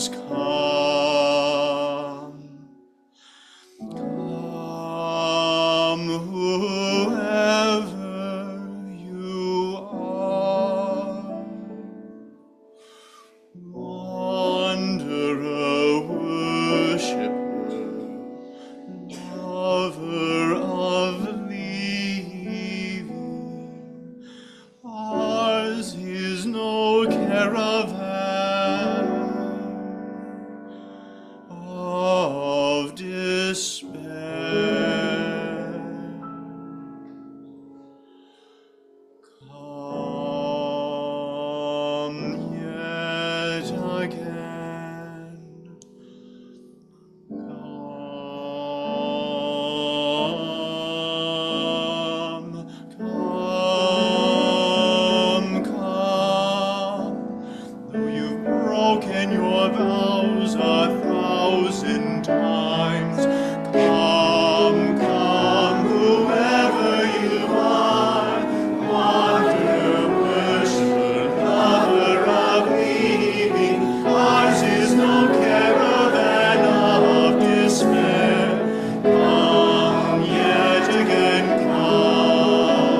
vows come. Come, whoever you are, wanderer, worshipper, lover of leaving. Ours is no caravan of despair. Come yet again. Come. Though you've broken your vows 1,000 times, come, whoever you are, wanderer, worshiper, lover of leaving. Ours is no caravan of despair. Come yet again, come,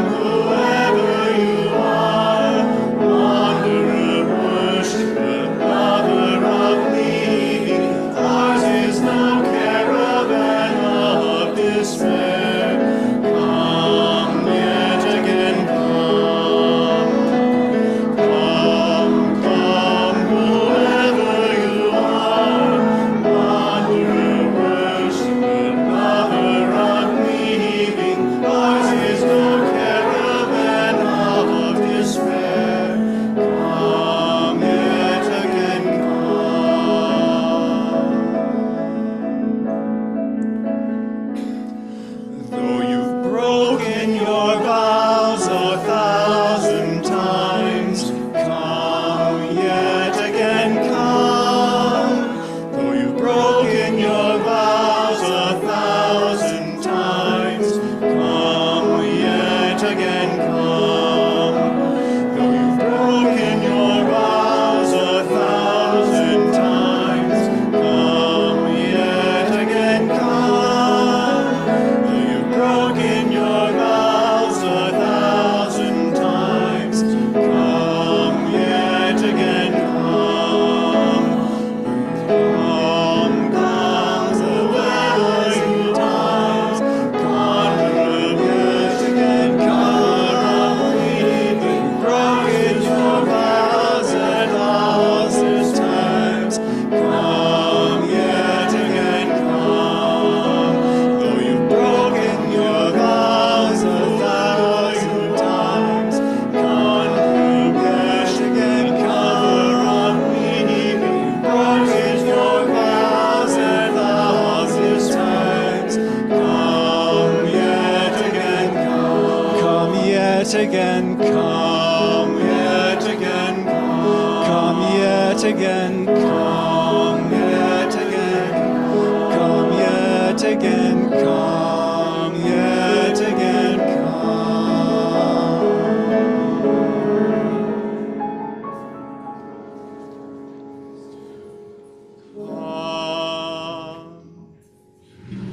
whoever you are, wanderer, worshiper, lover of leaving. Ours is no caravan of despair. Come yet again, come, whoever you are, wanderer, worshiper, lover of leaving. Ours is no caravan of despair. Come yet again, come. Though you've broken your vows 1,000 times, come yet again, come. Though you've broken your vows 1,000 times, come yet again, come. Though you've broken your vows 1,000 times, come yet again, come. Though you've broken your vows 1,000 times, come yet again, come. Come, whoever you times, wanderer, yet again, come. We've broken your vows 1,000 times, come yet again, come. Though you've broken your vows 1,000 times, come yet again, cover on me. You've broken your vows 1,000 times, come yet again, come yet again, come yet again, come yet again, come yet again, come yet again, come yet again, come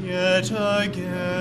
yet again.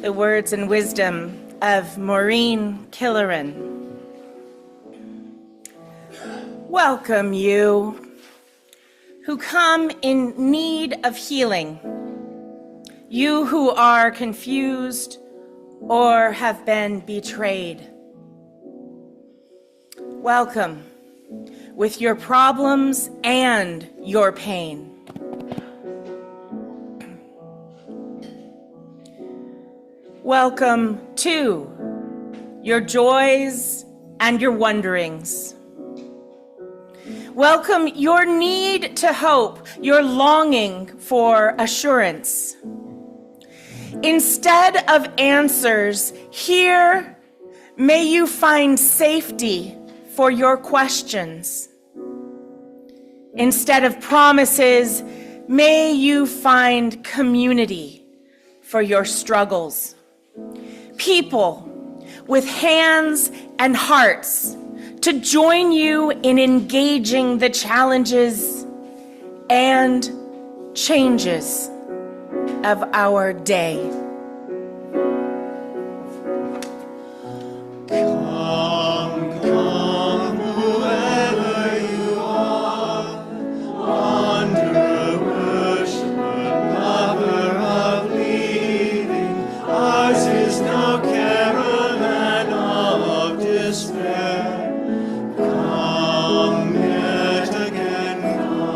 The words and wisdom of Maureen Killeran. Welcome you who come in need of healing, you who are confused or have been betrayed. Welcome. with your problems and your pain. Welcome to your joys and your wonderings. Welcome your need to hope, your longing for assurance. Instead of answers, here may you find safety for your questions. Instead of promises, may you find community for your struggles. People with hands and hearts to join you in engaging the challenges and changes of our day. Come, come, whoever you are, wanderer, worshiper, lover of leaving. Ours is no caravan of despair. Come yet again, come.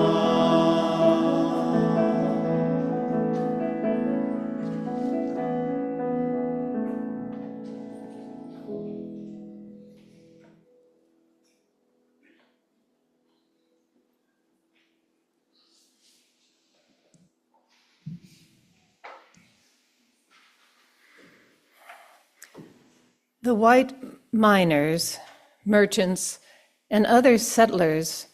The white miners, merchants, and other settlers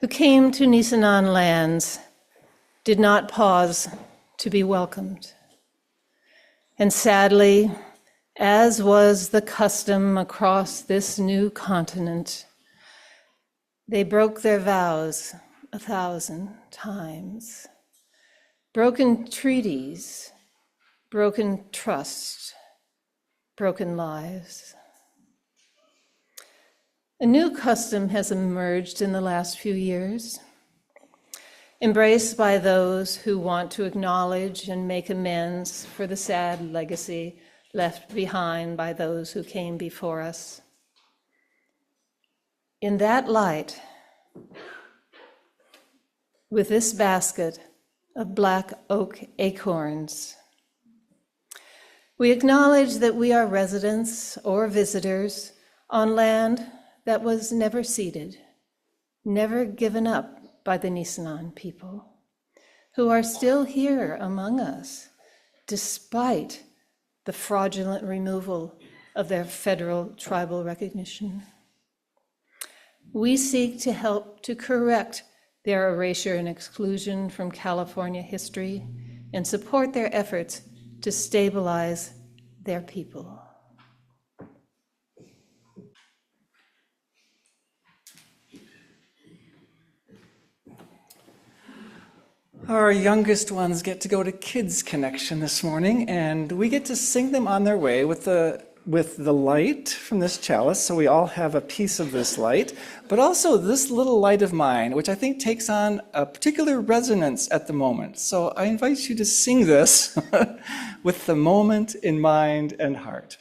who came to Nisenan lands did not pause to be welcomed. And sadly, as was the custom across this new continent, they broke their vows 1,000 times. Broken treaties, broken trust, broken lives. A new custom has emerged in the last few years, embraced by those who want to acknowledge and make amends for the sad legacy left behind by those who came before us. In that light, with this basket of black oak acorns, we acknowledge that we are residents or visitors on land that was never ceded, never given up by the Nisenan people, who are still here among us, despite the fraudulent removal of their federal tribal recognition. We seek to help to correct their erasure and exclusion from California history and support their efforts to stabilize their people. Our youngest ones get to go to Kids Connection this morning, and we get to sing them on their way with the light from this chalice, so we all have a piece of this light, but also this little light of mine, which I think takes on a particular resonance at the moment. So I invite you to sing this with the moment in mind and heart.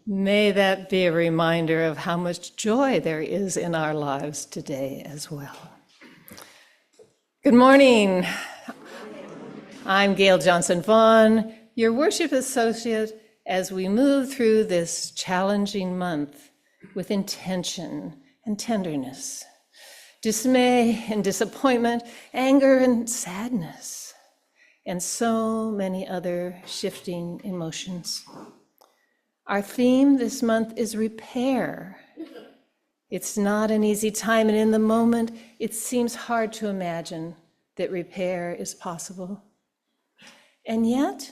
May that be a reminder of how much joy there is in our lives today as well. Good morning. I'm Gail Johnson-Vaughan, your worship associate, as we move through this challenging month with intention and tenderness, dismay and disappointment, anger and sadness, and so many other shifting emotions. Our theme this month is repair. It's not an easy time, and in the moment, it seems hard to imagine that repair is possible. And yet,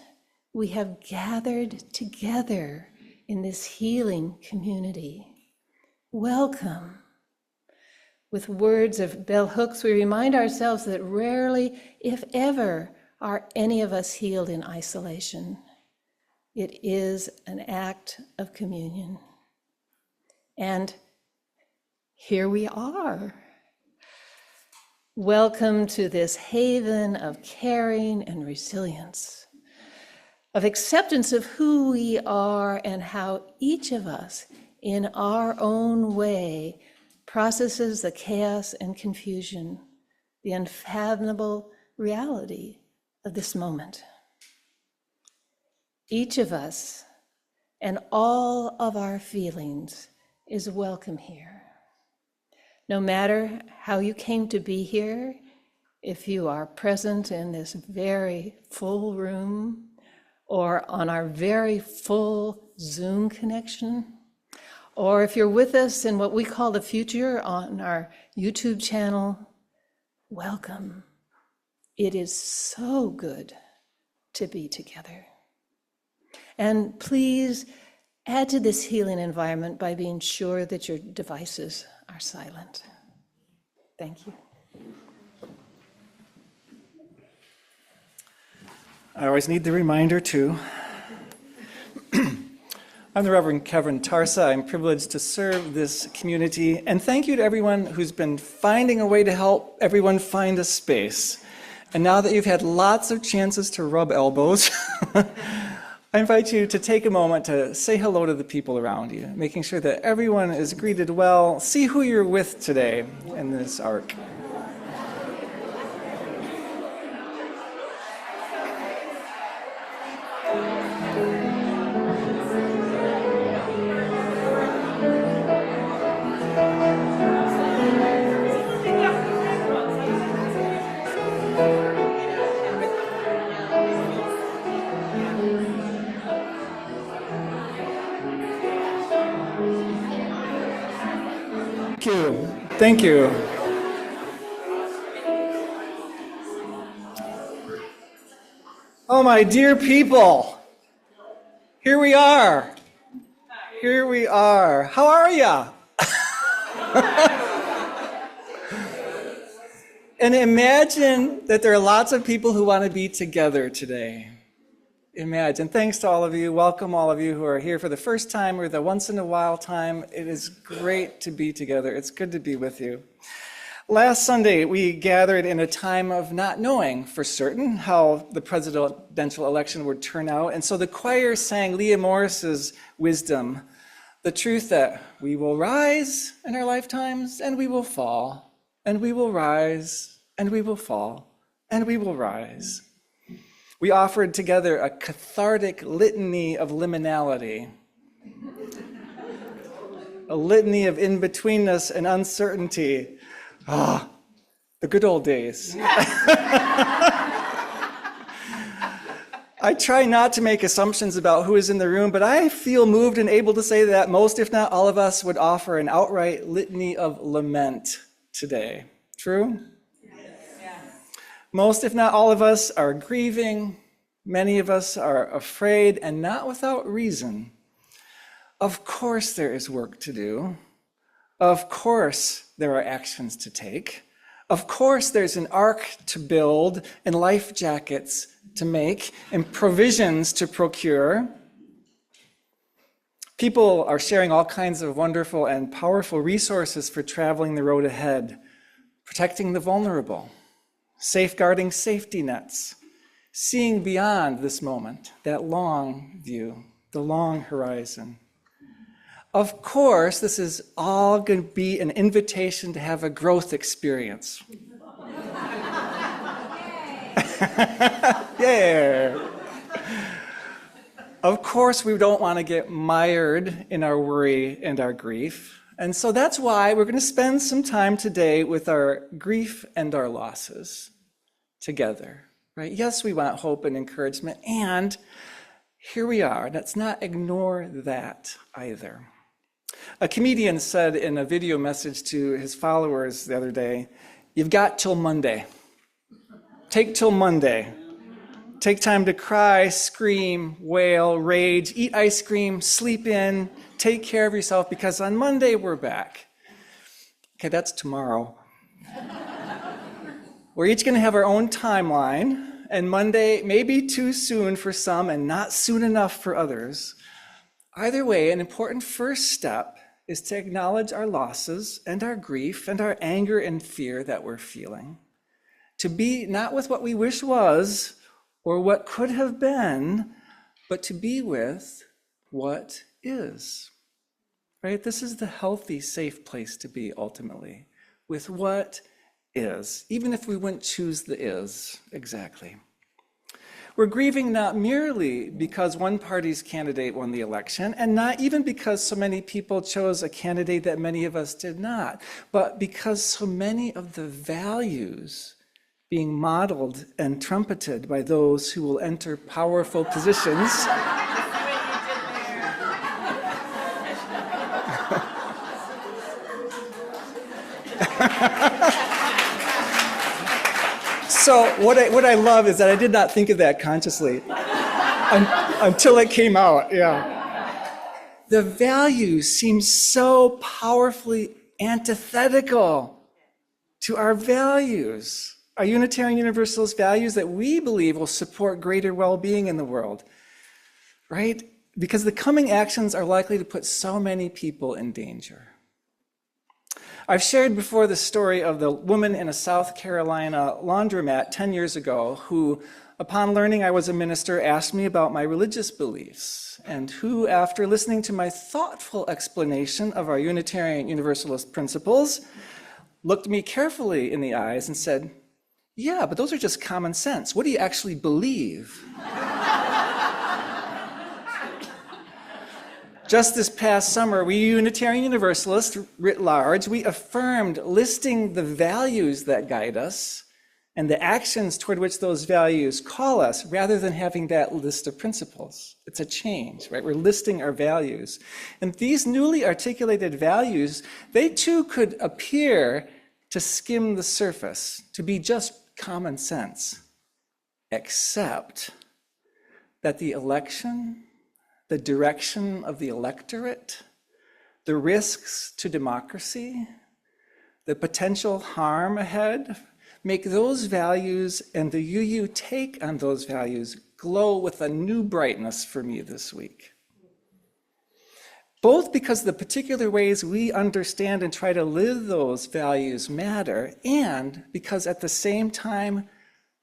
we have gathered together in this healing community. Welcome. With words of bell hooks, we remind ourselves that rarely, if ever, are any of us healed in isolation. It is an act of communion. And here we are. Welcome to this haven of caring and resilience, of acceptance of who we are and how each of us, in our own way, processes the chaos and confusion, the unfathomable reality of this moment. Each of us and all of our feelings is welcome here. No matter how you came to be here, if you are present in this very full room or on our very full Zoom connection, or if you're with us in what we call the future on our YouTube channel, welcome. It is so good to be together. And please add to this healing environment by being sure that your devices are silent. Thank you. I always need the reminder too. I'm the Reverend Kevin Tarsa. I'm privileged to serve this community. And thank you to everyone who's been finding a way to help everyone find a space. And now that you've had lots of chances to rub elbows, I invite you to take a moment to say hello to the people around you, making sure that everyone is greeted well. See who you're with today in this arc. Thank you. Oh, my dear people, here we are. Here we are. How are ya? And imagine that there are lots of people who want to be together today. Imagine. Thanks to all of you. Welcome all of you who are here for the first time or the once in a while time. It is great to be together. It's good to be with you. Last Sunday, we gathered in a time of not knowing for certain how the presidential election would turn out. And so the choir sang Leah Morris's wisdom, the truth that we will rise in our lifetimes and we will fall, and we will rise and we will fall, and we will rise. We offered together a cathartic litany of liminality, a litany of in-betweenness and uncertainty. Ah, the good old days. I try not to make assumptions about who is in the room, but I feel moved and able to say that most, if not all of us, would offer an outright litany of lament today. True? Most, if not all of us, are grieving. Many of us are afraid, and not without reason. Of course there is work to do. Of course there are actions to take. Of course there's an ark to build, and life jackets to make, and provisions to procure. People are sharing all kinds of wonderful and powerful resources for traveling the road ahead, protecting the vulnerable, safeguarding safety nets, seeing beyond this moment, that long view, the long horizon. Of course, this is all going to be an invitation to have a growth experience. Yeah. Of course, we don't want to get mired in our worry and our grief. And so that's why we're going to spend some time today with our grief and our losses together, right? Yes, we want hope and encouragement. And here we are. Let's not ignore that either. A comedian said in a video message to his followers the other day, "You've got till Monday. Take till Monday. Take time to cry, scream, wail, rage, eat ice cream, sleep in, take care of yourself, because on Monday we're back." Okay, that's tomorrow. We're each going to have our own timeline, and Monday may be too soon for some and not soon enough for others. Either way, an important first step is to acknowledge our losses and our grief and our anger and fear that we're feeling. To be not with what we wish was or what could have been, but to be with what is. Right? This is the healthy, safe place to be ultimately, with what is, even if we wouldn't choose the is exactly. We're grieving not merely because one party's candidate won the election, and not even because so many people chose a candidate that many of us did not, but because so many of the values being modeled and trumpeted by those who will enter powerful positions So what I love is that I did not think of that consciously until it came out. Yeah, the values seem so powerfully antithetical to our values, our Unitarian Universalist values that we believe will support greater well-being in the world, right? Because the coming actions are likely to put so many people in danger. I've shared before the story of the woman in a South Carolina laundromat 10 years ago who, upon learning I was a minister, asked me about my religious beliefs, and who, after listening to my thoughtful explanation of our Unitarian Universalist principles, looked me carefully in the eyes and said, "Yeah, but those are just common sense. What do you actually believe?" Just this past summer, we Unitarian Universalists, writ large, we affirmed listing the values that guide us and the actions toward which those values call us, rather than having that list of principles. It's a change, right? We're listing our values. And these newly articulated values, they too could appear to skim the surface, to be just common sense, except that the election, the direction of the electorate, the risks to democracy, the potential harm ahead, make those values and the UU take on those values glow with a new brightness for me this week. Both because the particular ways we understand and try to live those values matter, and because at the same time,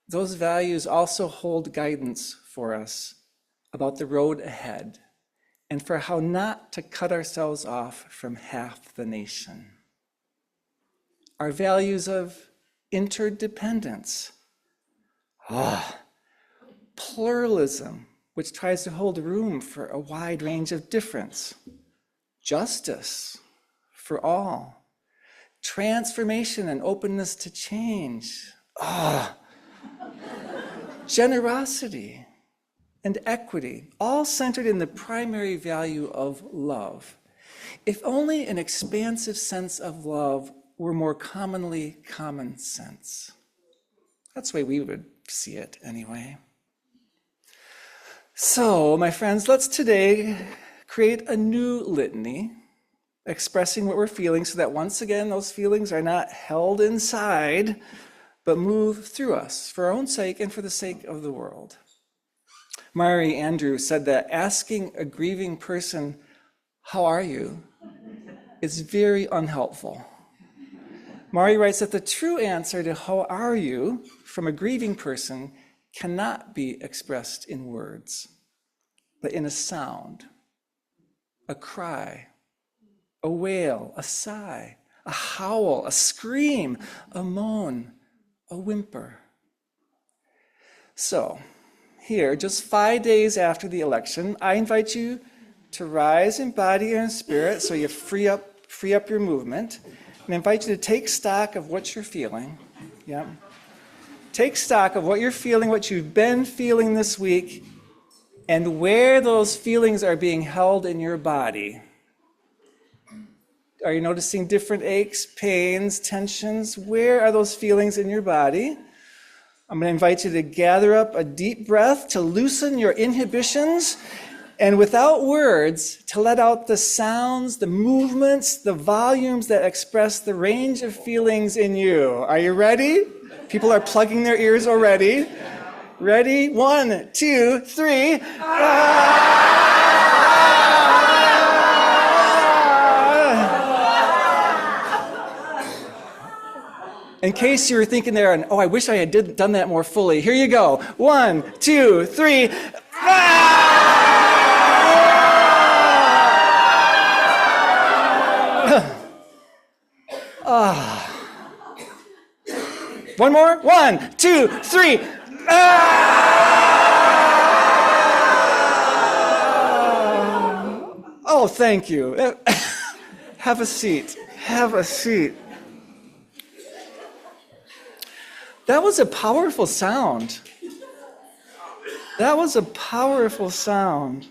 those values also hold guidance for us about the road ahead, and for how not to cut ourselves off from half the nation. Our values of interdependence, pluralism, which tries to hold room for a wide range of difference, justice for all, transformation and openness to change, generosity, and equity, all centered in the primary value of love. If only an expansive sense of love were more commonly common sense. That's the way we would see it anyway. So, my friends, let's today create a new litany expressing what we're feeling, so that once again, those feelings are not held inside, but move through us for our own sake and for the sake of the world. Mary Andrews said that asking a grieving person, "How are you?" is very unhelpful. Mari writes that the true answer to "How are you?" from a grieving person cannot be expressed in words, but in a sound, a cry, a wail, a sigh, a howl, a scream, a moan, a whimper. So, here, just 5 days after the election, I invite you to rise in body and spirit, so you free up your movement, and I invite you to take stock of what you're feeling. Take stock of what you're feeling, what you've been feeling this week, and where those feelings are being held in your body. Are you noticing different aches, pains, tensions? Where are those feelings in your body? I'm going to invite you to gather up a deep breath to loosen your inhibitions, and without words, to let out the sounds, the movements, the volumes that express the range of feelings in you. Are you ready? People are plugging their ears already. Ready? 1, 2, 3. In case you were thinking there, and I wish I had done that more fully. Here you go. 1, 2, 3. One more. 1, 2, 3. Oh, thank you. Have a seat. Have a seat. That was a powerful sound. That was a powerful sound.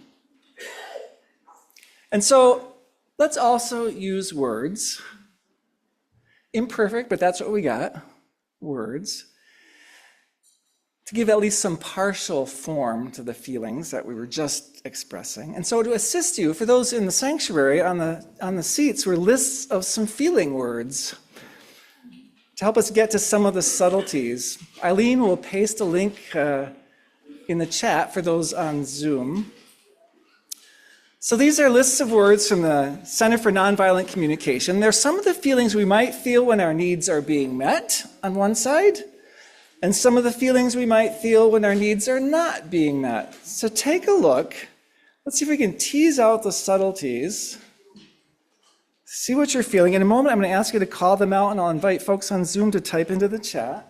And so let's also use words. Imperfect, but that's what we got. Words. To give at least some partial form to the feelings that we were just expressing. And so to assist you, for those in the sanctuary, on the seats were lists of some feeling words to help us get to some of the subtleties. Eileen will paste a link in the chat for those on Zoom. So these are lists of words from the Center for Nonviolent Communication. They're some of the feelings we might feel when our needs are being met on one side, and some of the feelings we might feel when our needs are not being met. So take a look. Let's see if we can tease out the subtleties. See what you're feeling. In a moment, I'm going to ask you to call them out, and I'll invite folks on Zoom to type into the chat.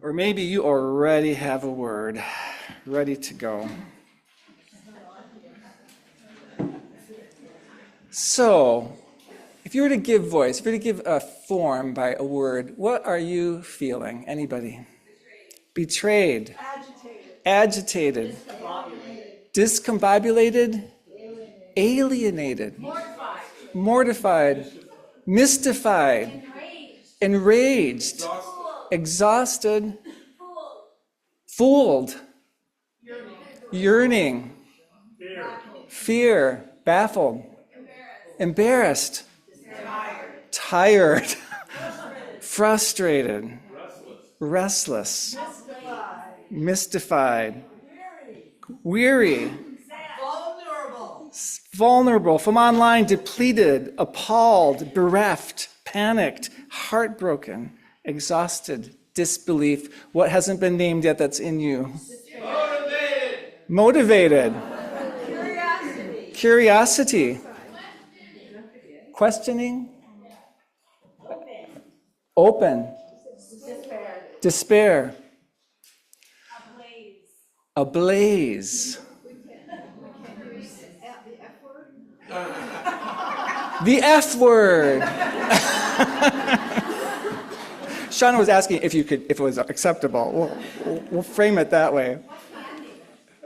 Or maybe you already have a word ready to go. So, if you were to give voice, if you were to give a form by a word, what are you feeling? Anybody? Betrayed. Agitated. Discombobulated. Alienated. Mortified. Mystified. Enraged. Exhausted. Fooled. Yearning. Fear. Baffled. Embarrassed. Tired. Frustrated. Restless. Mystified. Weary. Vulnerable. From online, depleted, appalled, bereft, panicked, heartbroken, exhausted, disbelief. What hasn't been named yet that's in you? Motivated. Curiosity. Questioning. Open. Despair. Ablaze. The F word. Shauna was asking if it was acceptable. We'll frame it that way.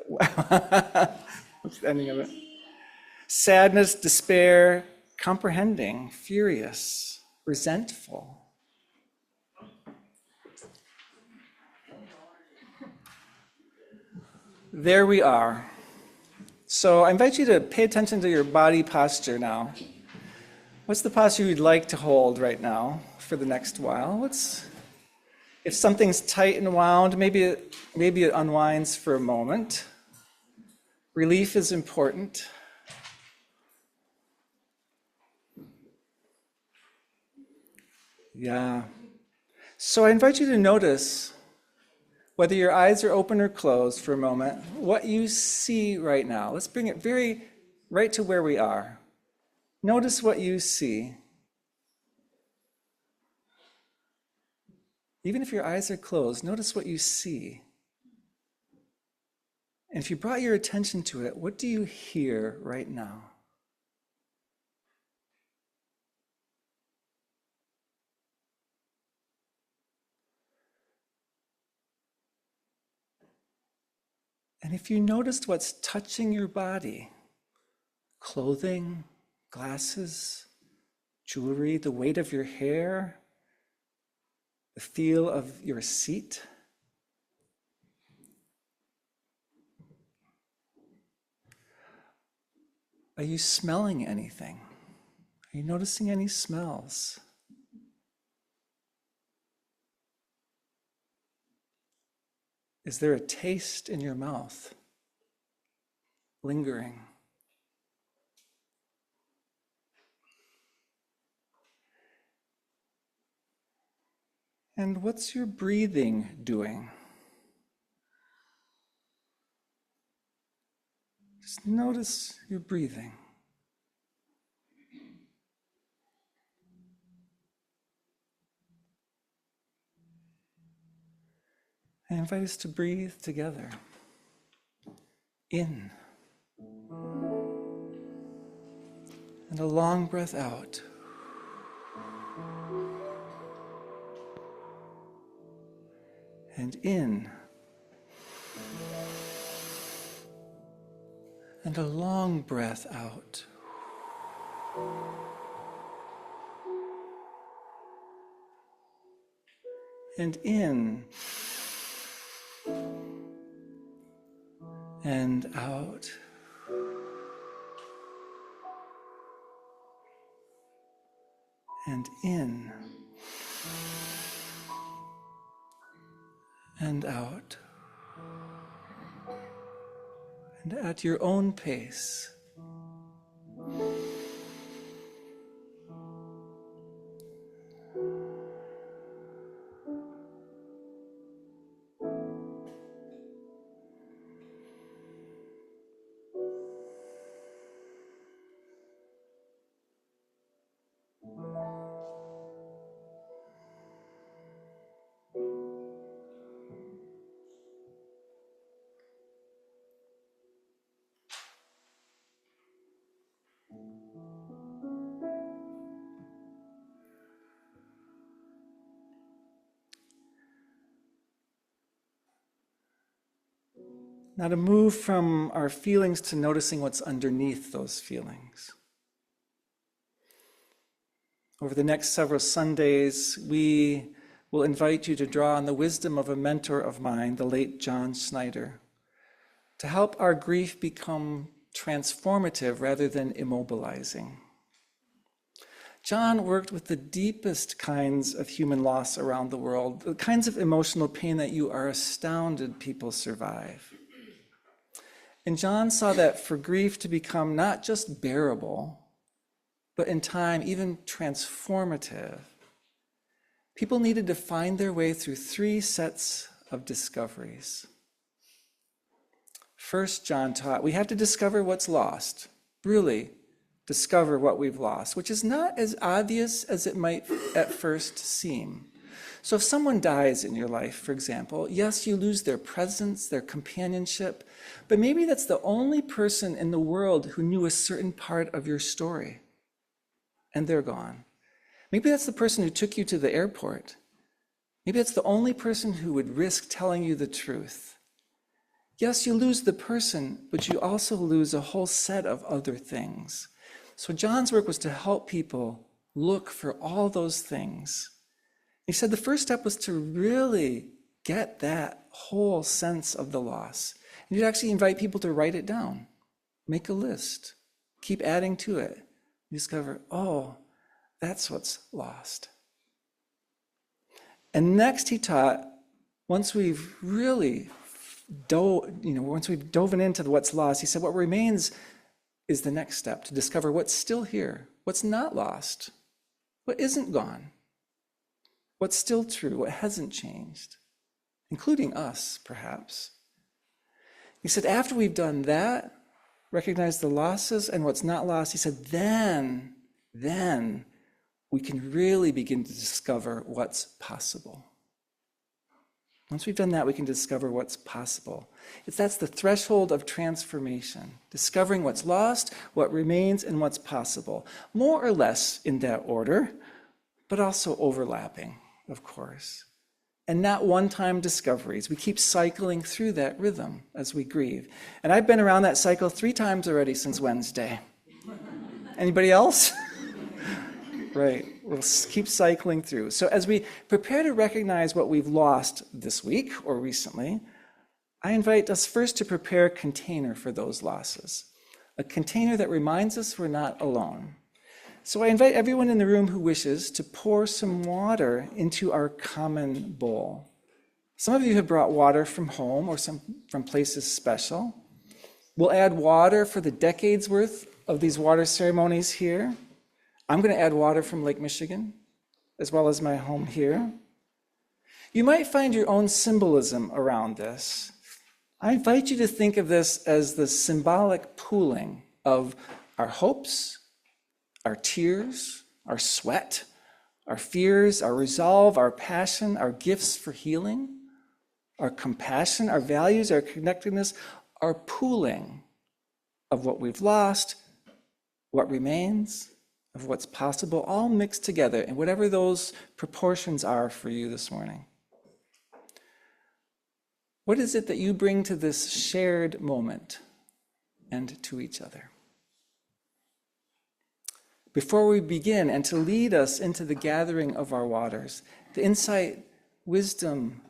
What's the ending of it? Sadness, despair, comprehending, furious, resentful. There we are. So I invite you to pay attention to your body posture now. What's the posture you'd like to hold right now for the next while? If something's tight and wound, maybe it unwinds for a moment. Relief is important. Yeah. So I invite you to notice, whether your eyes are open or closed for a moment, what you see right now. Let's bring it right to where we are. Notice what you see. Even if your eyes are closed, notice what you see. And if you brought your attention to it, what do you hear right now? And if you noticed what's touching your body, clothing, glasses, jewelry, the weight of your hair, the feel of your seat, are you smelling anything? Are you noticing any smells? Is there a taste in your mouth, lingering? And what's your breathing doing? Just notice your breathing. I invite us to breathe together. In. And a long breath out. And in. And a long breath out. And in. And out. And in. And out. And at your own pace. Now to move from our feelings to noticing what's underneath those feelings. Over the next several Sundays, we will invite you to draw on the wisdom of a mentor of mine, the late John Snyder, to help our grief become transformative rather than immobilizing. John worked with the deepest kinds of human loss around the world, the kinds of emotional pain that you are astounded people survive. And John saw that for grief to become not just bearable, but in time even transformative, people needed to find their way through three sets of discoveries. First, John taught we have to discover what's lost, really discover what we've lost, which is not as obvious as it might at first seem. So if someone dies in your life, for example, yes, you lose their presence, their companionship, but maybe that's the only person in the world who knew a certain part of your story, and they're gone. Maybe that's the person who took you to the airport. Maybe that's the only person who would risk telling you the truth. Yes, you lose the person, but you also lose a whole set of other things. So John's work was to help people look for all those things. He said the first step was to really get that whole sense of the loss. And you'd actually invite people to write it down, make a list, keep adding to it. You discover, oh, that's what's lost. And next he taught, once we've really once we've dove into what's lost, he said what remains is the next step, to discover what's still here, what's not lost, what isn't gone, what's still true, what hasn't changed, including us, perhaps. He said, after we've done that, recognize the losses and what's not lost, he said, then we can really begin to discover what's possible. Once we've done that, we can discover what's possible. That's the threshold of transformation, discovering what's lost, what remains, and what's possible. More or less in that order, but also overlapping, of course. and not one-time discoveries. We keep cycling through that rhythm as we grieve. And I've been around that cycle 3 times already since Wednesday. Anybody else? Right, we'll keep cycling through. So as we prepare to recognize what we've lost this week or recently, I invite us first to prepare a container for those losses, a container that reminds us we're not alone. So I invite everyone in the room who wishes to pour some water into our common bowl. Some of you have brought water from home or from places special. We'll add water for the decades worth of these water ceremonies here. I'm going to add water from Lake Michigan, as well as my home here. You might find your own symbolism around this. I invite you to think of this as the symbolic pooling of our hopes, our tears, our sweat, our fears, our resolve, our passion, our gifts for healing, our compassion, our values, our connectedness, our pooling of what we've lost, what remains, of what's possible, all mixed together in whatever those proportions are for you this morning. What is it that you bring to this shared moment and to each other? Before we begin, and to lead us into the gathering of our waters, the insight, wisdom,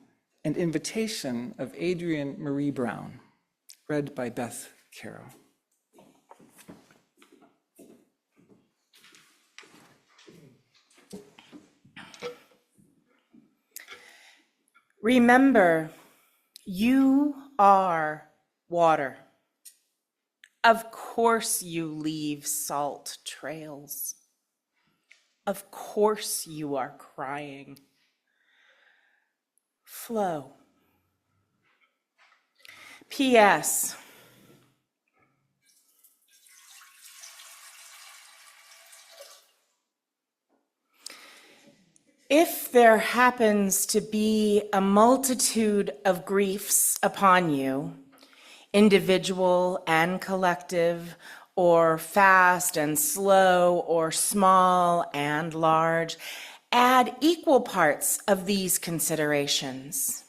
and invitation of Adrienne Marie Brown, read by Beth Carroll. Remember, you are water. Of course you leave salt trails. Of course you are crying. Flow. P.S. If there happens to be a multitude of griefs upon you, individual and collective, or fast and slow, or small and large, add equal parts of these considerations,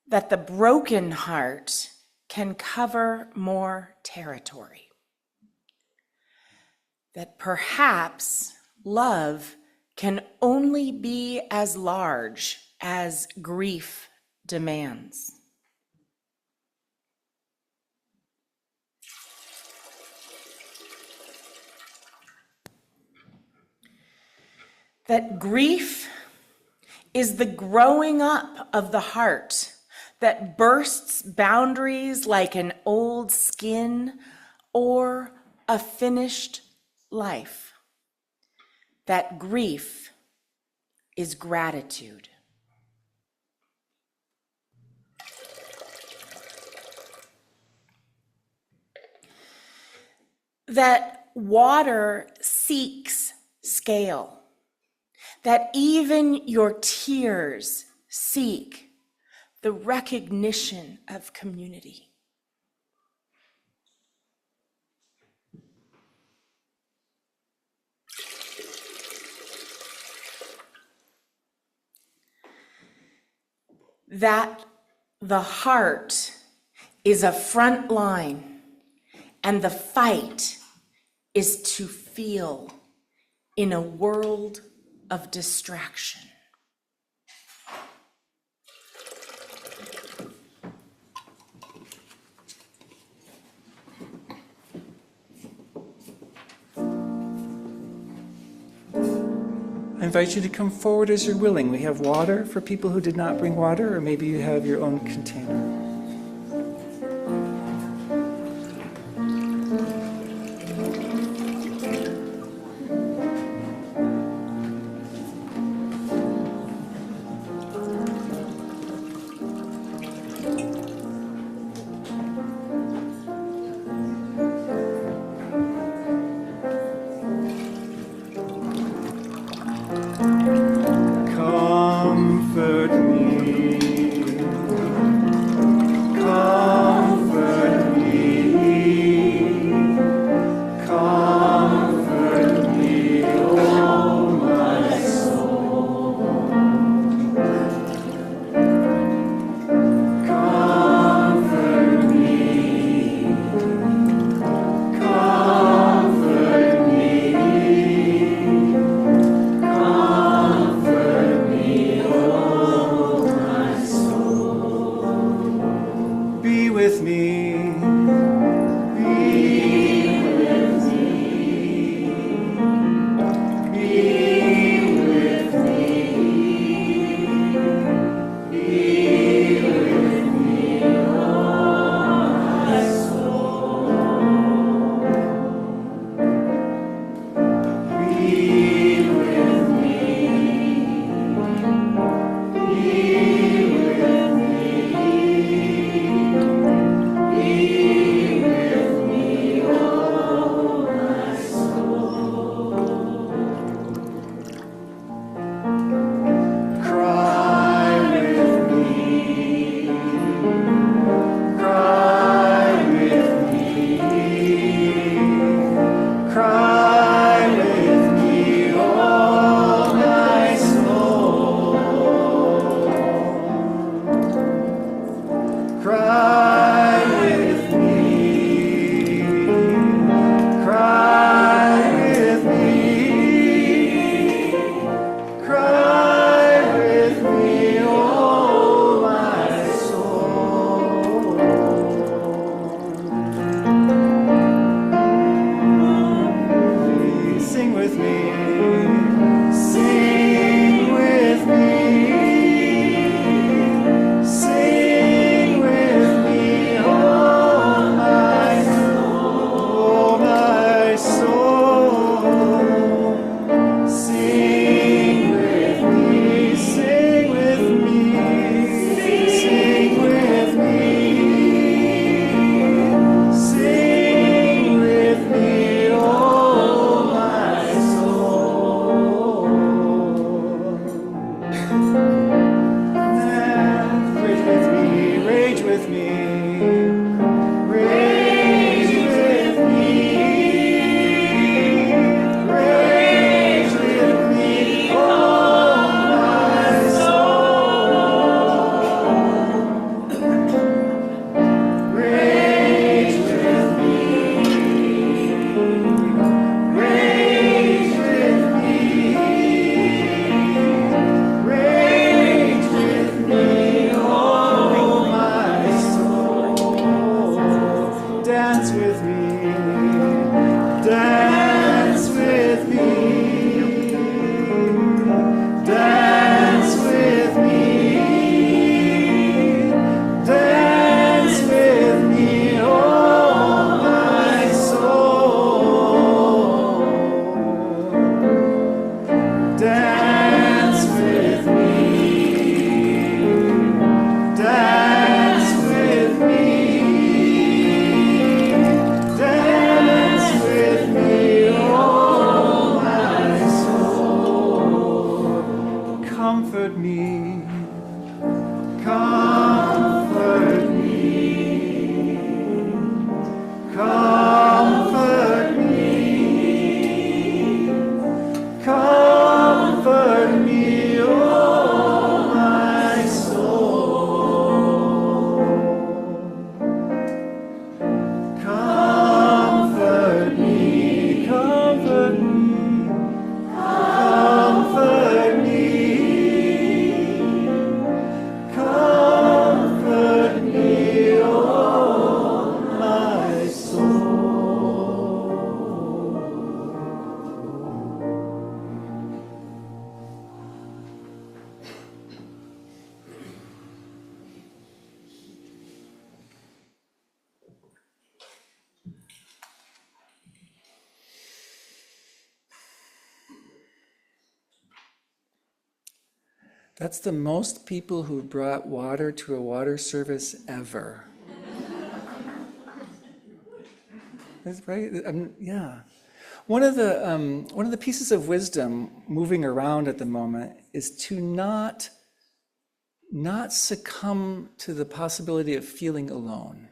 that the broken heart can cover more territory, that perhaps love can only be as large as grief demands. That grief is the growing up of the heart that bursts boundaries like an old skin or a finished life. That grief is gratitude. That water seeks scale. That even your tears seek the recognition of community. That the heart is a front line and the fight is to feel in a world of distraction. I invite you to come forward as you're willing. We have water for people who did not bring water, or maybe you have your own container. Comfort me That's the most people who brought water to a water service ever. That's right. Yeah. One of the pieces of wisdom moving around at the moment is to not succumb to the possibility of feeling alone.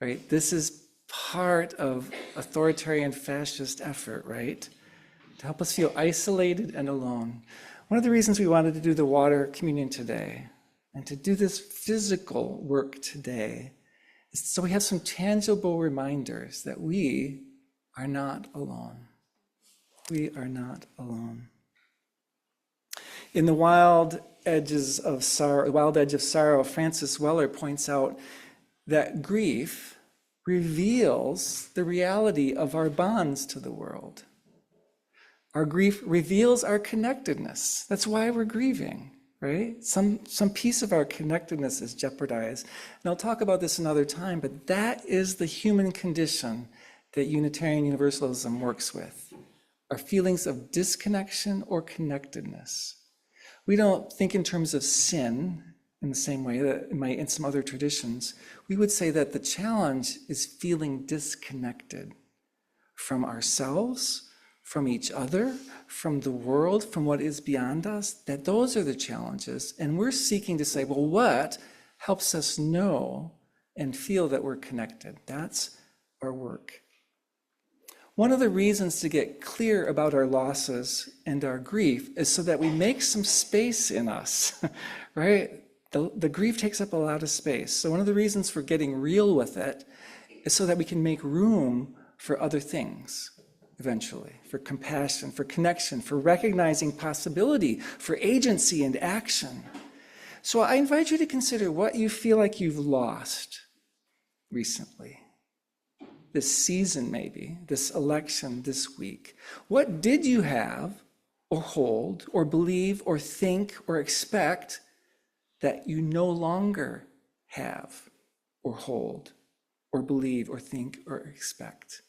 Right? This is part of authoritarian fascist effort, right? To help us feel isolated and alone. One of the reasons we wanted to do the water communion today and to do this physical work today is so we have some tangible reminders that we are not alone. We are not alone. In The Wild Edge of Sorrow, Francis Weller points out that grief reveals the reality of our bonds to the world. Our grief reveals our connectedness. That's why we're grieving, right? Some piece of our connectedness is jeopardized. And I'll talk about this another time, but that is the human condition that Unitarian Universalism works with. Our feelings of disconnection or connectedness. We don't think in terms of sin in the same way that it might in some other traditions. We would say that the challenge is feeling disconnected from ourselves, from each other, from the world, from what is beyond us, that those are the challenges. And we're seeking to say, well, what helps us know and feel that we're connected? That's our work. One of the reasons to get clear about our losses and our grief is so that we make some space in us, right? The grief takes up a lot of space. So one of the reasons for getting real with it is so that we can make room for other things eventually, for compassion, for connection, for recognizing possibility, for agency and action. So I invite you to consider what you feel like you've lost recently. This season maybe, this election this week. What did you have or hold or believe or think or expect that you no longer have or hold or believe or think or expect?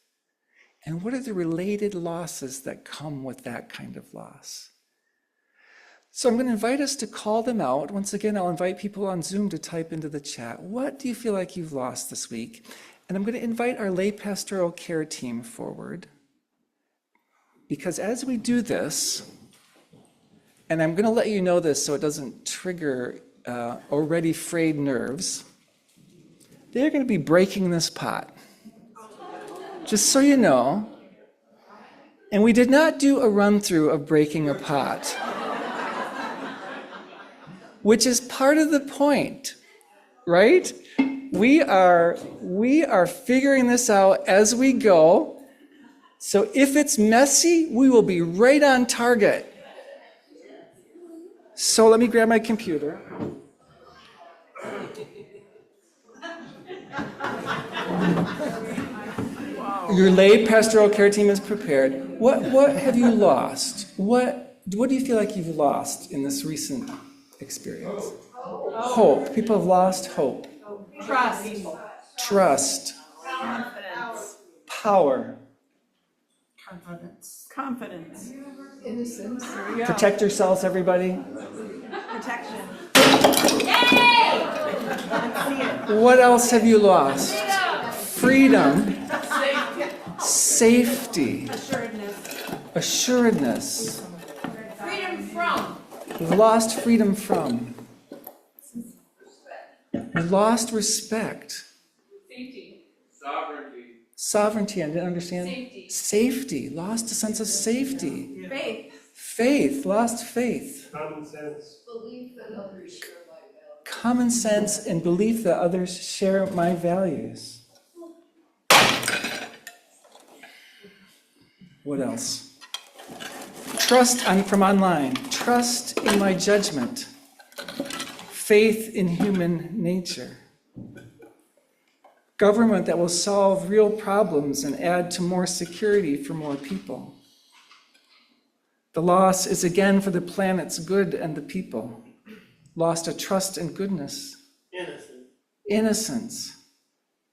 And what are the related losses that come with that kind of loss? So I'm going to invite us to call them out. Once again, I'll invite people on Zoom to type into the chat. What do you feel like you've lost this week? And I'm going to invite our lay pastoral care team forward. Because as we do this, and I'm going to let you know this so it doesn't trigger already frayed nerves, they're going to be breaking this pot. Just so you know. And we did not do a run-through of breaking a pot, which is part of the point, right? We are figuring this out as we go. So if it's messy, we will be right on target. So let me grab my computer. Your lay pastoral care team is prepared. What have you lost? What do you feel like you've lost in this recent experience? Hope. People have lost hope. Trust. Confidence. Power. Confidence. Innocence. Here we go. Protect yourselves, everybody. Protection. What else have you lost? Freedom. Safety. Assuredness. Freedom from. We've lost freedom from. We've lost respect. Safety. Sovereignty, I didn't understand. Safety. Lost a sense of safety. Faith. Lost faith. Common sense. Belief that others share my values. Common sense and belief that others share my values. What else? Trust from online. Trust in my judgment. Faith in human nature. Government that will solve real problems and add to more security for more people. The loss is again for the planet's good and the people. Lost a trust in goodness. Innocence.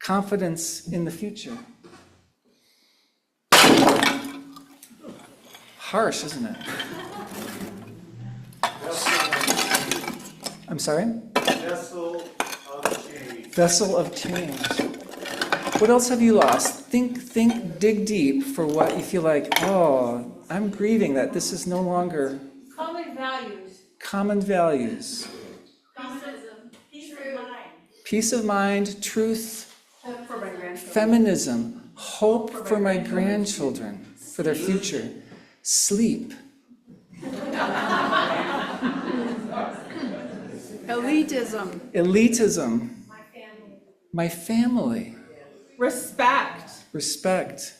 Confidence in the future. Harsh, isn't it? I'm sorry? Vessel of change. Vessel of change. What else have you lost? Think, dig deep for what you feel like, oh, I'm grieving that this is no longer Common values. common values. Peace of mind, truth, Hope for my grandchildren. feminism, hope for my grandchildren, for their future. Sleep. Elitism. My family. Respect. Respect.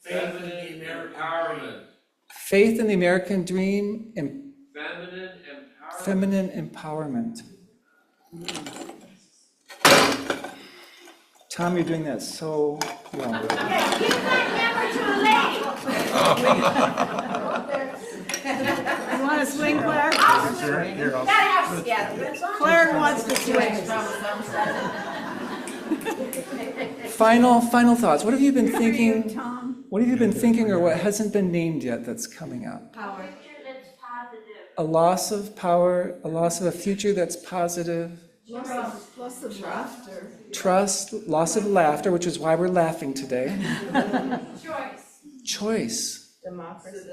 Faith in the American empowerment. Faith in the American dream and Feminine empowerment. feminine empowerment. Tom, you're doing that so well. You got hammer to You want to swing, Claire? Gotta have together. Claire wants to swing. Final thoughts. What have you been thinking? Tom. What have you been thinking, or what hasn't been named yet that's coming up? Power. That's positive. A loss of power, a loss of a future that's positive. Plus the laughter. Trust, loss of laughter, which is why we're laughing today. Choice. Choice, Democracy.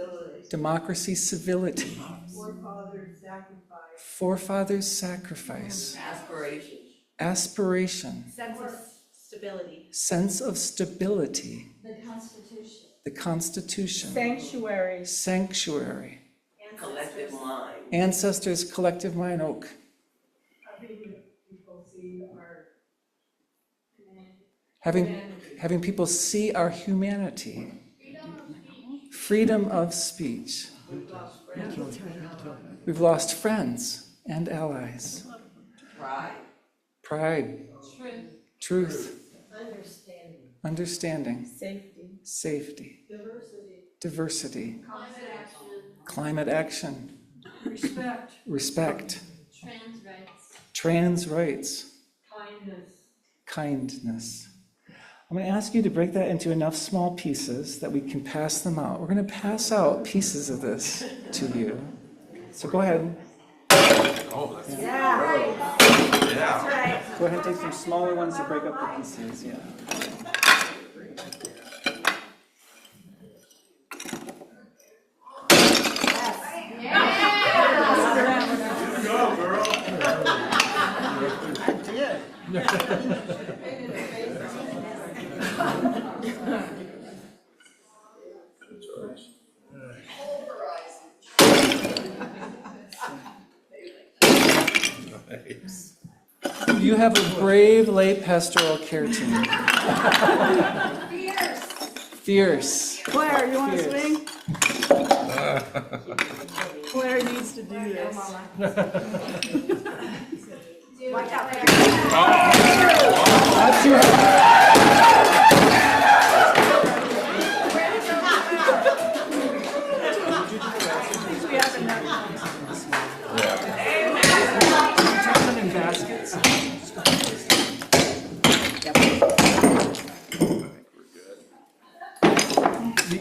democracy, civility, Forefathers sacrifice. forefathers' sacrifice, aspiration, Sense of stability. sense of stability, The Constitution. the Constitution, Sanctuary. sanctuary, Collective mind. ancestors' collective mind, oak. Having people see our humanity. Freedom of speech. We've lost friends and allies. Pride. Truth. Understanding. Safety. Diversity. Climate action. Respect. Trans rights. Kindness. I'm going to ask you to break that into enough small pieces that we can pass them out. We're going to pass out pieces of this to you. So go ahead. Yeah. Go ahead and take some smaller ones to break up the pieces. Yeah. Go, girl. You have a brave lay pastoral care team. Fierce. Claire, you want to Fierce. swing? Claire needs to do this. Watch out there. Not too hard. We have enough. Turn them in baskets.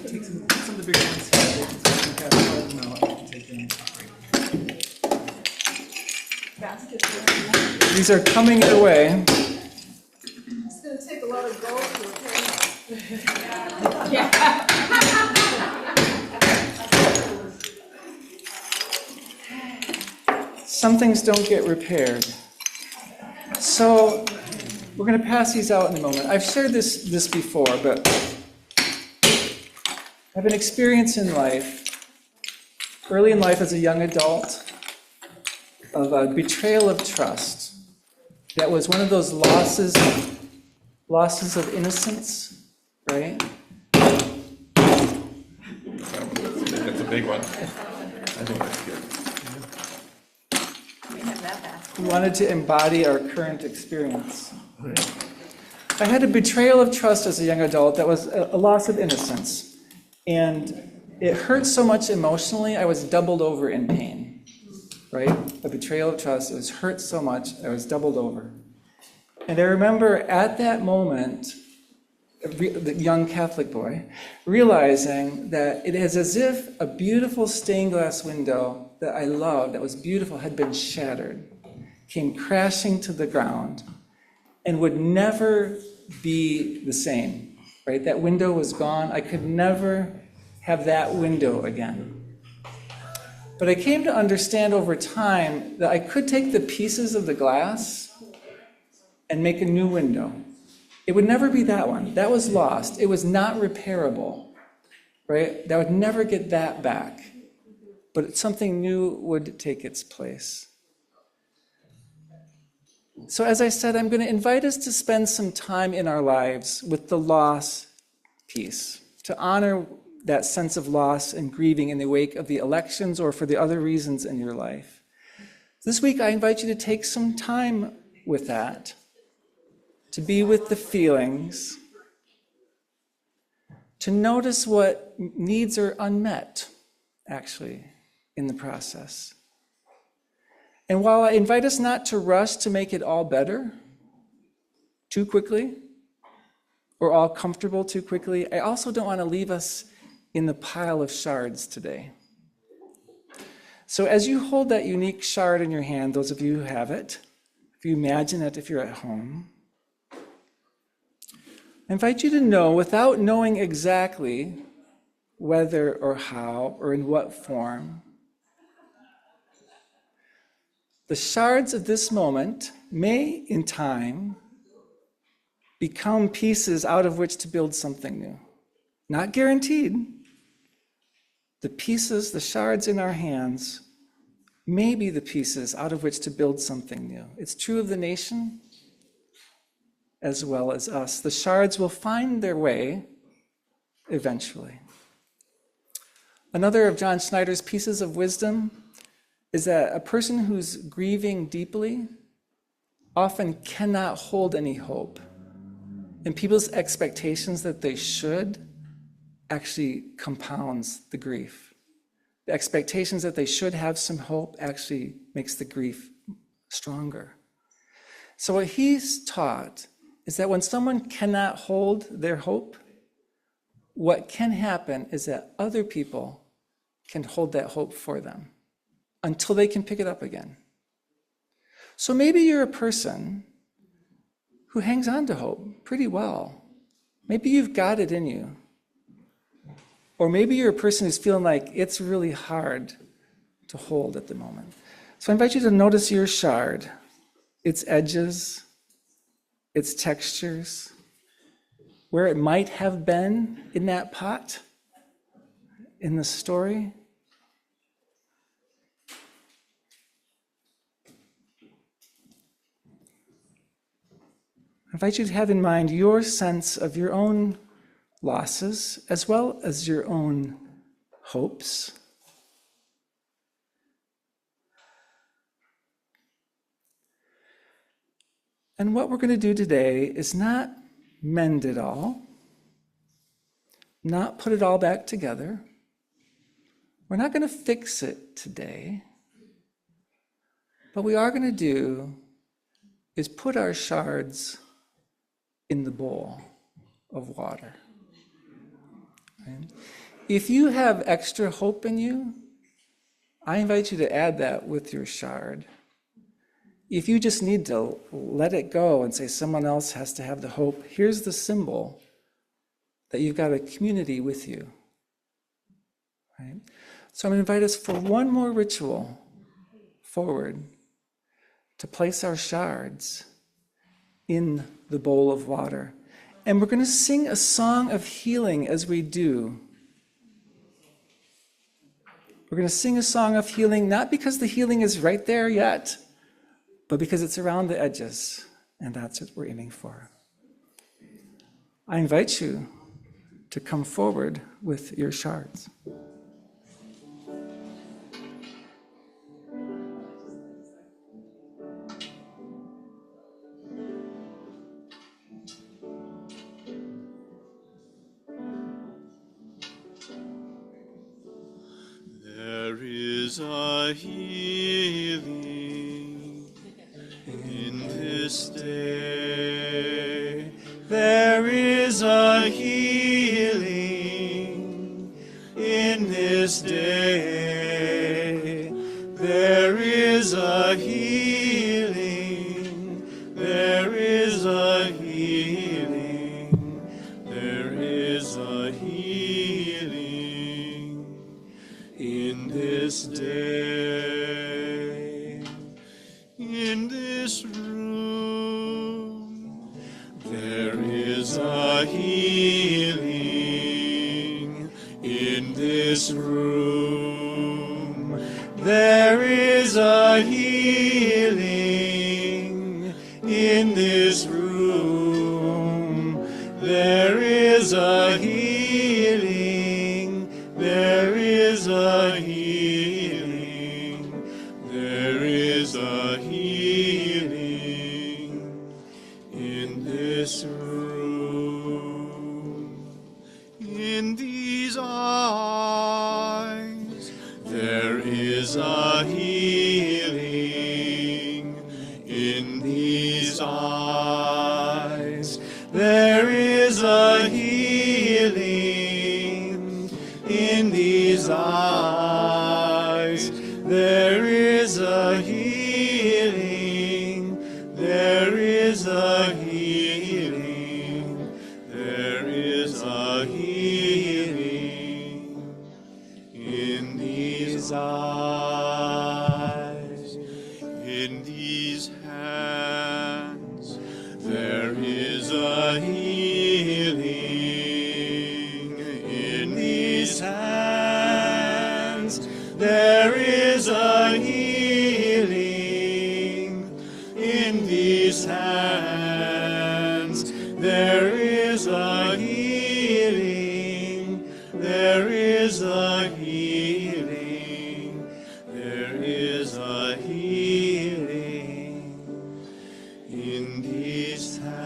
Take some of the bigger ones here. You can pass them out. You can take them. These are coming your way. It's going to take a lot of gold to repair. Some things don't get repaired. So we're going to pass these out in a moment. I've shared this before, but I have an experience in life, early in life as a young adult, of a betrayal of trust. That was one of those losses of innocence, right? That's a big one. I think that's good. We wanted to embody our current experience. I had a betrayal of trust as a young adult that was a loss of innocence. And it hurt so much emotionally, I was doubled over in pain, right? A betrayal of trust, it was hurt so much, I was doubled over. And I remember at that moment, the young Catholic boy, realizing that it is as if a beautiful stained glass window that I loved, that was beautiful, had been shattered, came crashing to the ground, and would never be the same, right? That window was gone. I could never have that window again. But I came to understand over time that I could take the pieces of the glass and make a new window. It would never be that one. That was lost. It was not repairable, right? That would never get that back. But something new would take its place. So as I said, I'm going to invite us to spend some time in our lives with the loss piece, to honor that sense of loss and grieving in the wake of the elections or for the other reasons in your life. This week, I invite you to take some time with that, to be with the feelings, to notice what needs are unmet, actually, in the process. And while I invite us not to rush to make it all better too quickly, or all comfortable too quickly, I also don't want to leave us in the pile of shards today. So as you hold that unique shard in your hand, those of you who have it, if you imagine it if you're at home, I invite you to know, without knowing exactly whether or how or in what form, the shards of this moment may, in time, become pieces out of which to build something new. Not guaranteed. The pieces, the shards in our hands, may be the pieces out of which to build something new. It's true of the nation as well as us. The shards will find their way eventually. Another of John Schneider's pieces of wisdom is that a person who's grieving deeply often cannot hold any hope. And people's expectations that they should actually compounds the grief. The expectations that they should have some hope actually makes the grief stronger. So what he's taught is that when someone cannot hold their hope, what can happen is that other people can hold that hope for them until they can pick it up again. So maybe you're a person who hangs on to hope pretty well. Maybe you've got it in you. Or maybe you're a person who's feeling like it's really hard to hold at the moment. So I invite you to notice your shard, its edges, its textures, where it might have been in that pot, in the story. I invite you to have in mind your sense of your own losses as well as your own hopes. And what we're going to do today is not mend it all, not put it all back together. We're not going to fix it today. What we are going to do is put our shards in the bowl of water. Right? If you have extra hope in you, I invite you to add that with your shard. If you just need to let it go and say someone else has to have the hope, here's the symbol that you've got a community with you. Right? So I'm going to invite us for one more ritual forward to place our shards in the bowl of water. And we're going to sing a song of healing as we do. We're going to sing a song of healing, not because the healing is right there yet, but because it's around the edges, and that's what we're aiming for. I invite you to come forward with your shards. There is a healing in this day. There is a healing in this day. There is a healing. There is a healing. There is a healing in this day, in this room. There is a healing in this room. There is a healing in this room. There is a healing. There is a healing. There is a healing in this is a healing in these eyes. There is a healing. There is a healing. There is a healing in these eyes, in these hands. There is a healing in these hands. There is a healing in these hands. There is a healing. There is a healing. There is a healing in these hands,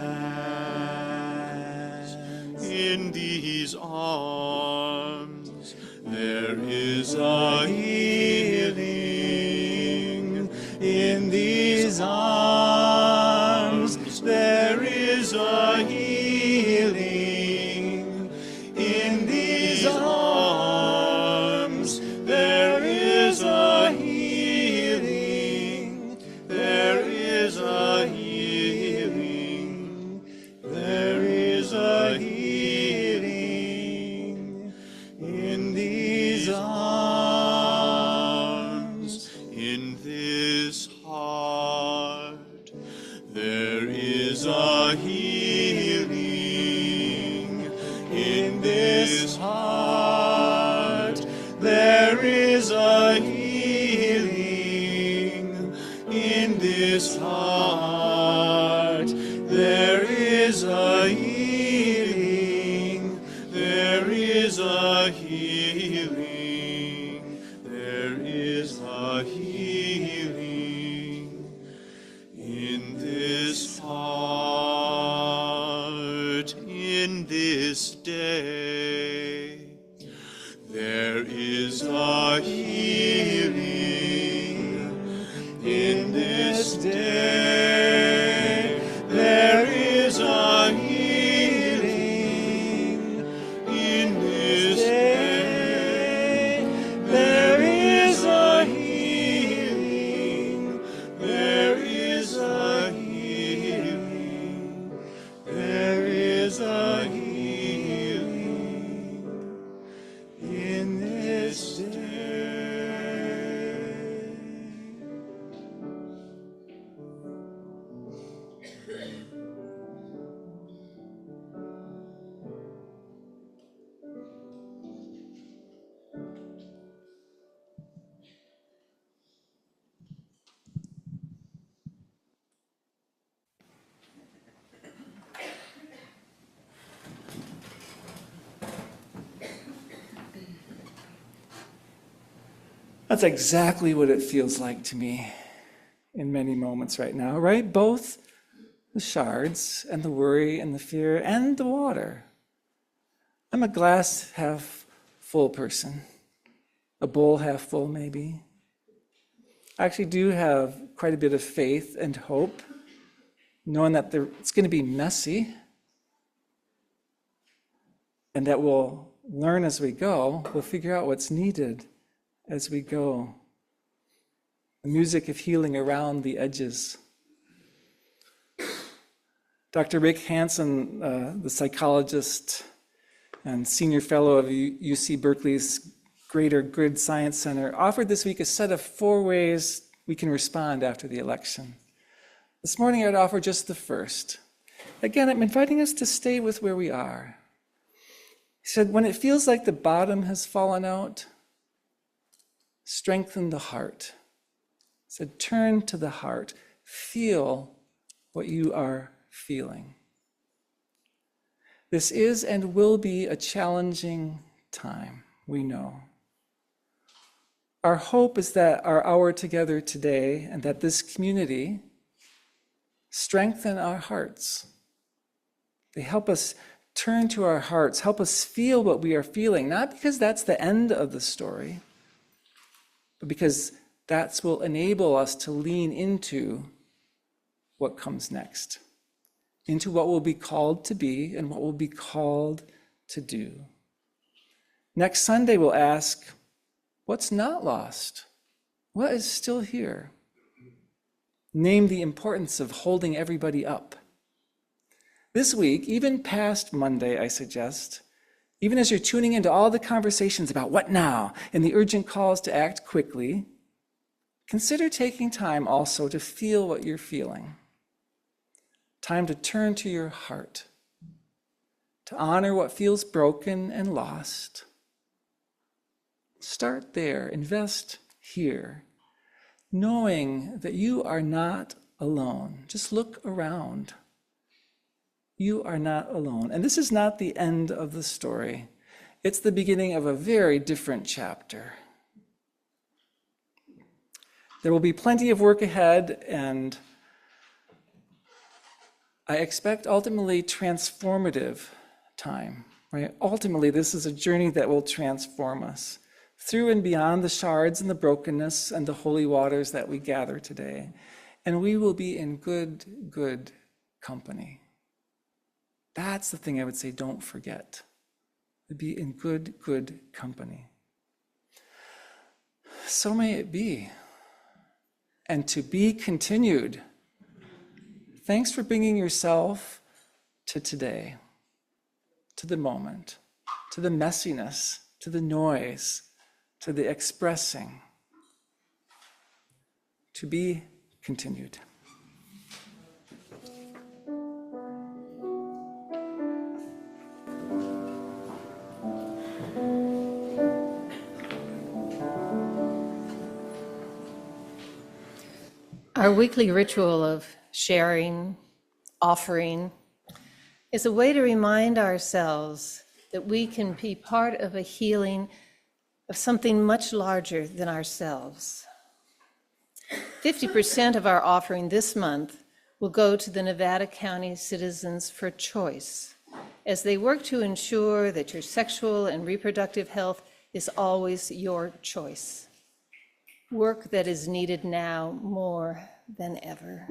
in these arms. There is a healing in these arms. There is a healing in these arms. There is a healing. There is a healing. There is a healing in these arms, in this heart. There is a healing in this heart. There is a healing in this heart. There is a healing. There is a healing. There is a healing in this heart, in this day. There is a healing in this day. There is a healing in this day. There is a healing. There is a healing. There is a healing in this day. That's exactly what it feels like to me in many moments right now, right? Both the shards and the worry and the fear and the water. I'm a glass half full person, a bowl half full maybe. I actually do have quite a bit of faith and hope, knowing that it's going to be messy and that we'll learn as we go. We'll figure out what's needed as we go. The music of healing around the edges. Dr. Rick Hansen, the psychologist and senior fellow of UC Berkeley's Greater Good Science Center, offered this week a set of 4 ways we can respond after the election. This morning I'd offer just the first. Again, I'm inviting us to stay with where we are. He said, when it feels like the bottom has fallen out, strengthen the heart. He said, turn to the heart. Feel what you are feeling. This is and will be a challenging time, we know. Our hope is that our hour together today and that this community strengthen our hearts. They help us turn to our hearts, help us feel what we are feeling, not because that's the end of the story, but because that will enable us to lean into what comes next. into what will be called to be and what will be called to do. Next Sunday, we'll ask, what's not lost? What is still here? Name the importance of holding everybody up. This week, even past Monday, I suggest, even as you're tuning into all the conversations about what now and the urgent calls to act quickly, consider taking time also to feel what you're feeling. Time to turn to your heart, to honor what feels broken and lost. Start there, invest here, knowing that you are not alone. Just look around. You are not alone. And this is not the end of the story. It's the beginning of a very different chapter. There will be plenty of work ahead, and I expect ultimately transformative time, right? Ultimately, this is a journey that will transform us through and beyond the shards and the brokenness and the holy waters that we gather today. And we will be in good company. That's the thing I would say, don't forget. To be in good company. So may it be. And to be continued. Thanks for bringing yourself to today, to the moment, to the messiness, to the noise, to the expressing. To be continued. Our weekly ritual of sharing, offering, is a way to remind ourselves that we can be part of a healing of something much larger than ourselves. 50% of our offering this month will go to the Nevada County Citizens for Choice, as they work to ensure that your sexual and reproductive health is always your choice. Work that is needed now more than ever.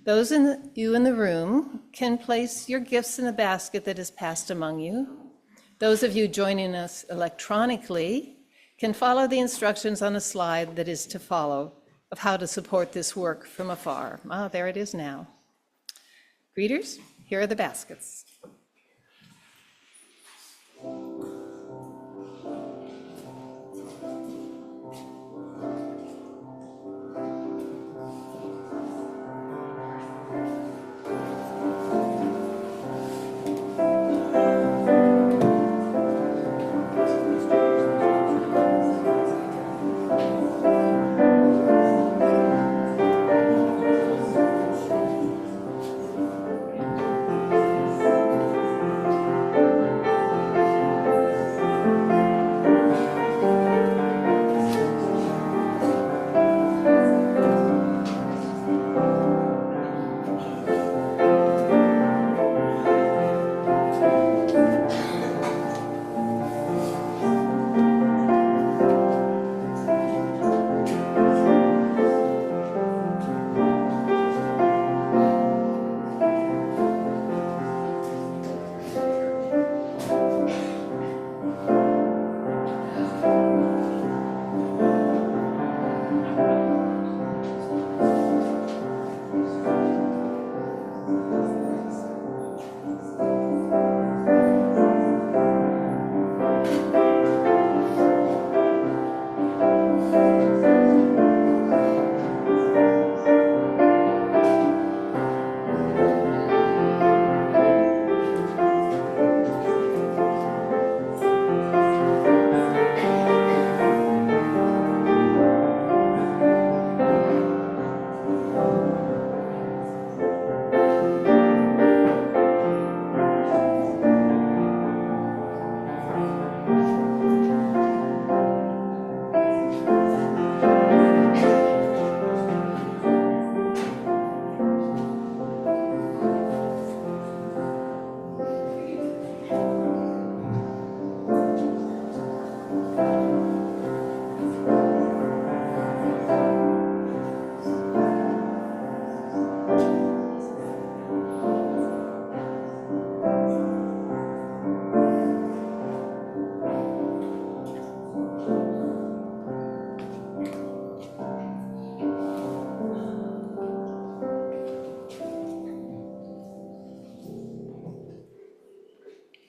Those you in the room can place your gifts in the basket that is passed among you. Those of you joining us electronically can follow the instructions on a slide that is to follow of how to support this work from afar. Ah, there it is now. Greeters, here are the baskets.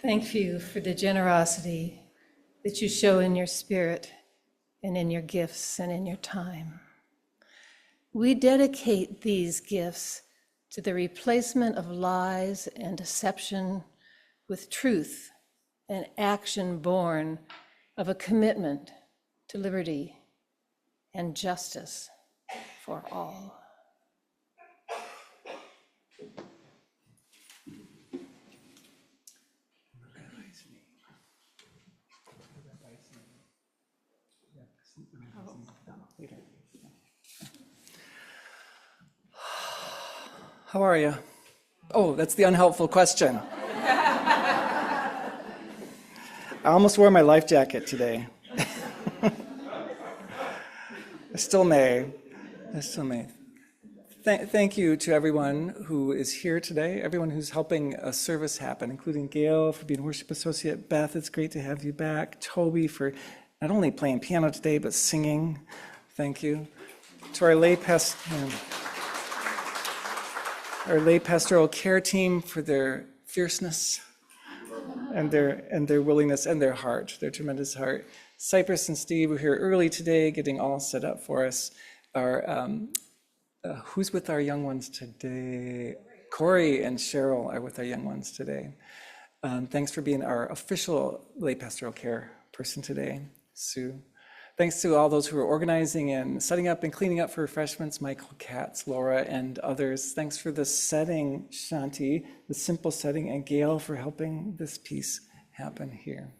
Thank you for the generosity that you show in your spirit and in your gifts and in your time. We dedicate these gifts to the replacement of lies and deception with truth and action born of a commitment to liberty and justice for all. How are you? Oh, that's the unhelpful question. I almost wore my life jacket today. I still may. Thank you to everyone who is here today, everyone who's helping a service happen, including Gail for being worship associate. Beth, it's great to have you back. Toby for not only playing piano today, but singing. Thank you. To our lay pastoral care team for their fierceness and their willingness and their heart, their tremendous heart. Cypress and Steve were here early today, getting all set up for us. Who's with our young ones today? Corey and Cheryl are with our young ones today. Thanks for being our official lay pastoral care person today, Sue. Thanks to all those who are organizing and setting up and cleaning up for refreshments, Michael, Katz, Laura, and others. Thanks for the setting, Shanti, the simple setting, and Gail for helping this piece happen here.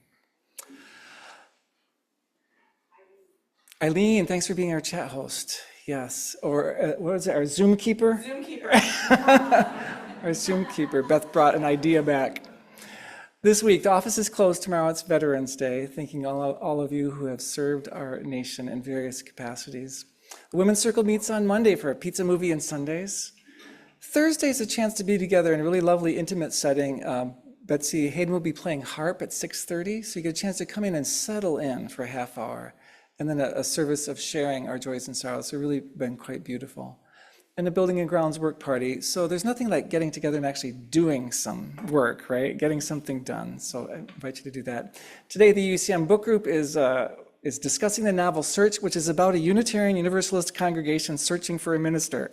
Eileen, thanks for being our chat host. Yes, or what was it, our Zoom keeper? Zoom keeper. Our Zoom keeper. Beth brought an idea back. This week, the office is closed. Tomorrow it's Veterans Day, thanking all of you who have served our nation in various capacities. The Women's Circle meets on Monday for a pizza movie and Sundays. Thursday is a chance to be together in a really lovely, intimate setting. Betsy Hayden will be playing harp at 6:30, so you get a chance to come in and settle in for a half hour. And then a service of sharing our joys and sorrows. So really been quite beautiful. And a building and grounds work party. So there's nothing like getting together and actually doing some work, right? Getting something done. So I invite you to do that. Today, the UUCM book group is discussing the novel Search, which is about a Unitarian Universalist congregation searching for a minister.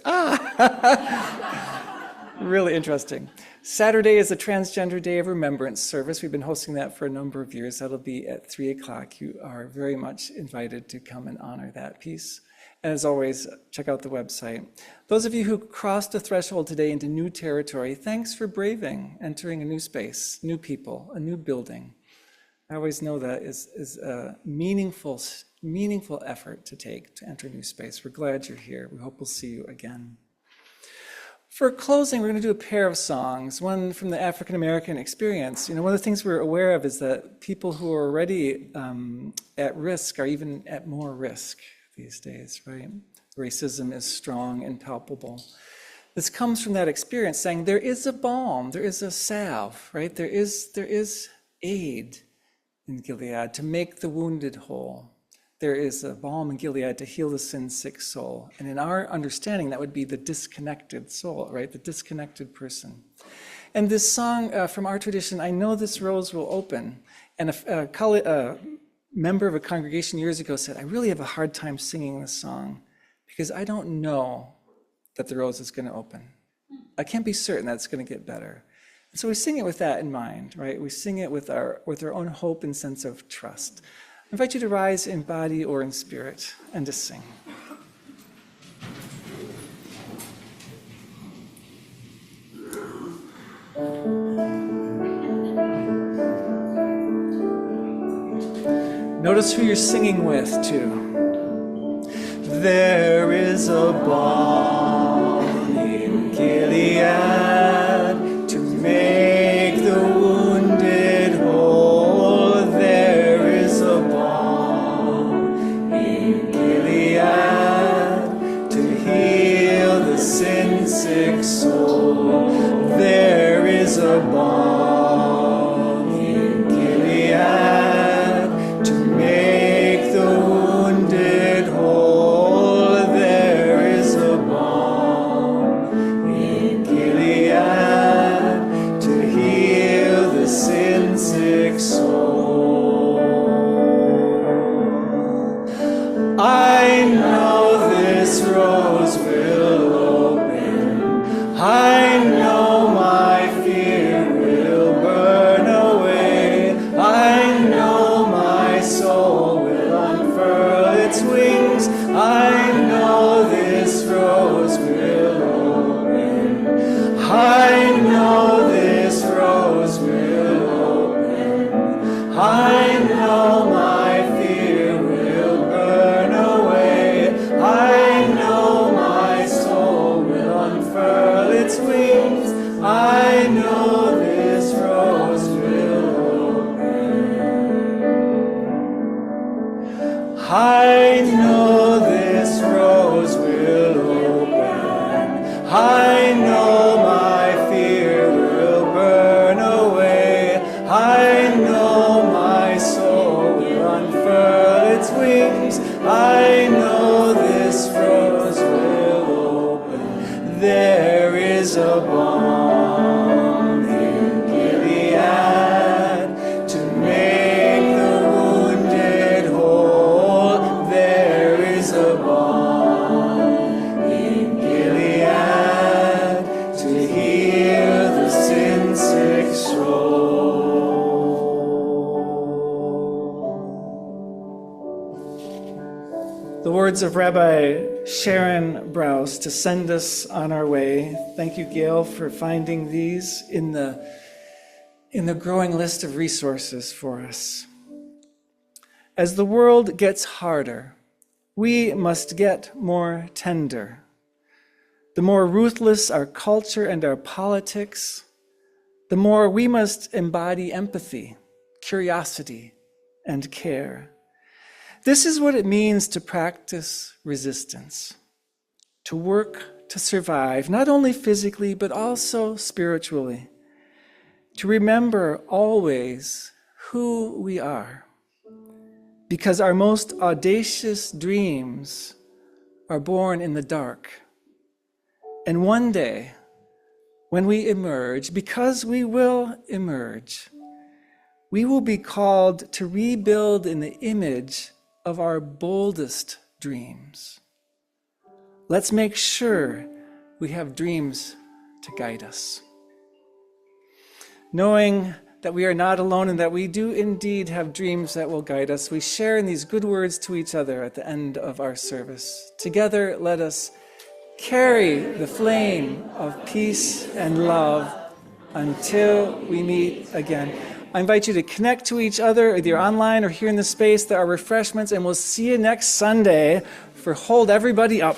Really interesting. Saturday is a Transgender Day of Remembrance service. We've been hosting that for a number of years. That'll be at 3 o'clock. You are very much invited to come and honor that piece. And as always, check out the website. Those of you who crossed the threshold today into new territory, thanks for braving, entering a new space, new people, a new building. I always know that is a meaningful effort to take to enter a new space. We're glad you're here. We hope we'll see you again. For closing, we're going to do a pair of songs, one from the African American experience. One of the things we're aware of is that people who are already at risk are even at more risk these days, right? Racism is strong and palpable. This comes from that experience saying there is a balm, there is a salve, right? There is aid in Gilead to make the wounded whole. There is a balm in Gilead to heal the sin-sick soul. And in our understanding, that would be the disconnected soul, right? The disconnected person. And this song from our tradition, I Know This Rose Will Open. And a member of a congregation years ago said, I really have a hard time singing this song because I don't know that the rose is going to open. I can't be certain that it's going to get better. And so we sing it with that in mind, right? We sing it with our own hope and sense of trust. I invite you to rise in body or in spirit and to sing. Notice who you're singing with, too. There is a balm in Gilead to make the wounded whole. There is a balm in Gilead to heal the sin-sick soul. There is a balm in Gilead to make the wounded whole. There is a balm in Gilead I know this rose will open. I know my fear will burn away. I know my soul will unfurl its wings. I know this rose will open. There is a balm in Gilead to make the wounded whole. There is a balm in Gilead to heal the sin-sick soul. The words of Rabbi Sharon Brous to send us on our way. Thank you, Gail, for finding these in the growing list of resources for us. As the world gets harder, we must get more tender. The more ruthless our culture and our politics, the more we must embody empathy, curiosity, and care. This is what it means to practice resistance, to work to survive, not only physically, but also spiritually, to remember always who we are, because our most audacious dreams are born in the dark. And one day, when we emerge, because we will emerge, we will be called to rebuild in the image of our boldest dreams. Let's make sure we have dreams to guide us. Knowing that we are not alone and that we do indeed have dreams that will guide us, we share in these good words to each other at the end of our service. Together, let us carry the flame of peace and love until we meet again. I invite you to connect to each other, either online or here in the space. There are refreshments, and we'll see you next Sunday for Hold Everybody Up.